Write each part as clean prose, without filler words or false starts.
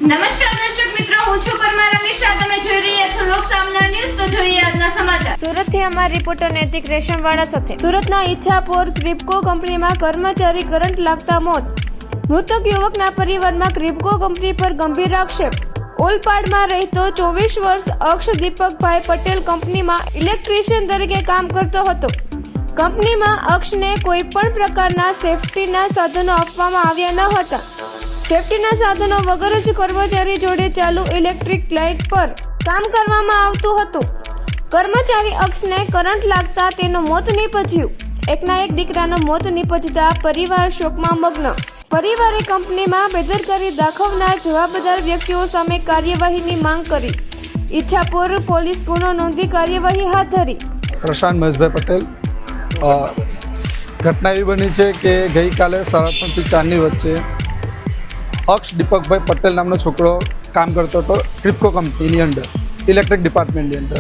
નમસ્કાર દર્શક મિત્રો, હું છું પરમાર અમીશા. તમે જોઈ રહ્યા છો લોક સામના ન્યૂઝ. તો જોઈએ આજના સમાચાર. સુરતથી અમારા રિપોર્ટર નૈતિક રેશમવાળા સાથે. સુરતના ઈચ્છાપોર ક્રિપ્કો કંપનીમાં કર્મચારી કરંટ લાગતા મોત. મૃતક યુવકના પરિવારમાં ક્રિપ્કો કંપની પર ગંભીર આક્ષેપ. ઓલપાડમાં રહેતો 24 વર્ષ અક્ષ દીપકભાઈ પટેલ કંપનીમાં ઇલેક્ટ્રિશિયન તરીકે કામ કરતો હતો. કંપનીમાં અક્ષને કોઈ પણ પ્રકારના સેફટીના સાધનો આપવામાં આવ્યા ન હતા. સેફટીના સાધનો વગર જ કર્મચારી જોડે ચાલુ ઇલેક્ટ્રિક લાઇટ પર કામ કરવામાં આવતું હતું. કર્મચારી અક્ષને કરંટ લાગતા તેનું મોત નીપજ્યું. એકના એક દીકરાનું મોત નીપજતા પરિવાર શોકમાં મગ્ન. પરિવારે કંપનીમાં બેદરકારી દાખવનાર જવાબદાર વ્યક્તિઓ સામે કાર્યવાહીની માંગ કરી. ઈચ્છાપોર પોલીસ ગુનો નોંધી કાર્યવાહી હાથ ધરી. પ્રશાંત મહેશભાઈ પટેલ. ઘટના એવી બની છે કે ગઈકાલે 3:30 થી 4ની વચ્ચે અક્ષ દીપકભાઈ પટેલ નામનો છોકરો કામ કરતો હતો ક્રિપ્કો કંપનીની અંદર, ઇલેક્ટ્રિક ડિપાર્ટમેન્ટની અંદર,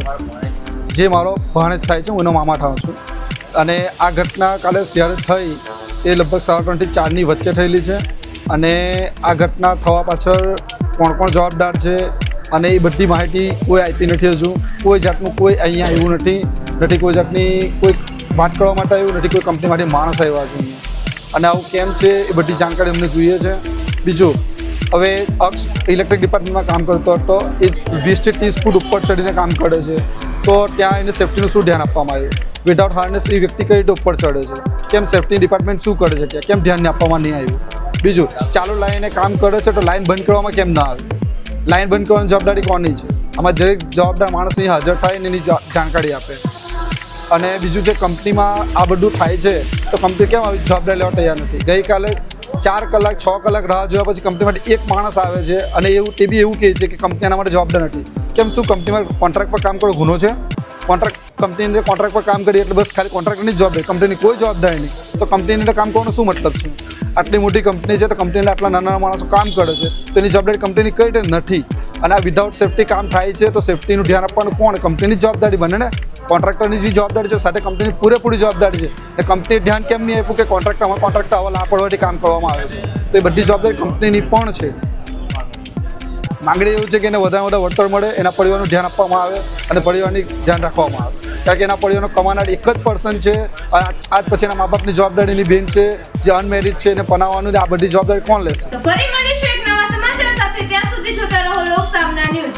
જે મારો ભાણેજ થાય છે. હું એનો મામા થાઉં છું. અને આ ઘટના કાલે જ્યારે થઈ એ લગભગ 3:30 થી 4ની વચ્ચે થયેલી છે. અને આ ઘટના થવા પાછળ કોણ જવાબદાર છે અને એ બધી માહિતી કોઈ આપી નથી. હજુ કોઈ જાતનું કોઈ અહીંયા આવ્યું નથી. કોઈ જાતની કોઈ વાત કરવા માટે આવ્યું નથી. કોઈ કંપનીમાંથી માણસ આવ્યા છે અહીંયા. અને આવું કેમ છે એ બધી જાણકારી અમને જોઈએ છે. બીજું, હવે અક્ષ ઇલેક્ટ્રિક ડિપાર્ટમેન્ટમાં કામ કરતો હતો. એ 20 થી 30 ફૂટ ઉપર ચડીને કામ કરે છે. તો ત્યાં એને સેફ્ટીનું શું ધ્યાન આપવામાં આવ્યું? વિધાઉટ હાર્નેસ એ વ્યક્તિ કઈ રીતે ઉપર ચડે છે? કેમ સેફ્ટી ડિપાર્ટમેન્ટ શું કરે છે? કેમ ધ્યાન આપવામાં નહીં આવ્યું? બીજું, ચાલુ લાઈને કામ કરે છે તો લાઈન બંધ કરવામાં કેમ ના આવે? લાઈન બંધ કરવાની જવાબદારી કોની છે? આમાં દરેક જવાબદાર માણસ અહીં હાજર થાય ને એની જાણકારી આપે. અને બીજું, જે કંપનીમાં આ બધું થાય છે તો કંપની કેમ આવી જવાબદારી લેવા તૈયાર નથી? ગઈકાલે 4 કલાક 6 કલાક રાહ જોયા પછી કંપનીમાંથી એક માણસ આવે છે અને તે બી એવું કહે છે કે કંપની આના માટે જવાબદાર નથી. કેમ? શું કંપનીમાં કોન્ટ્રાક્ટ પર કામ કરો ગુનો છે? કંપનીની અંદર કોન્ટ્રાક્ટ પર કામ કરીએ એટલે બસ ખાલી કોન્ટ્રાક્ટની જ જવાબદારી, કંપનીની કોઈ જવાબદારી નહીં. તો કંપનીની અંદર કામ કરવાનો શું મતલબ છે? આટલી મોટી કંપની છે તો કંપનીના આટલા નાના માણસો કામ કરે છે તો એની જવાબદારી કંપનીની કઈ રીતે નથી? અને આ વિધાઉટ સેફ્ટી કામ થાય છે તો સેફ્ટીનું ધ્યાન આપવાનું કોણ? કંપનીની જવાબદારી બને ને. કોન્ટ્રાક્ટરની જે જવાબદારી છે સાથે કંપનીની પૂરેપૂરી જવાબદારી છે. અને કંપનીએ ધ્યાન કેમ નહીં આપ્યું કે કોન્ટ્રાક્ટ આવા લાપરવાહીથી કામ કરવામાં આવે છે? તો એ બધી જવાબદારી કંપનીની પણ છે. માંગણી એવું છે કે એને વધારે વળતર મળે, એના પરિવારનું ધ્યાન આપવામાં આવે અને પરિવારની ધ્યાન રાખવામાં આવે. કારણ કે એના પરિવારનો કમાનાર એક જ પર્સન છે. આજ પછી એના મા બાપની જવાબદારીની બેન છે જે અનમેરિડ છે, એને પનાવવાનું. આ બધી જવાબદારી કોણ લેશે? તો ફરી મળીશું એક નવા સમાચાર સાથે. ત્યાં સુધી જોતા રહો લોક સામના ન્યૂઝ.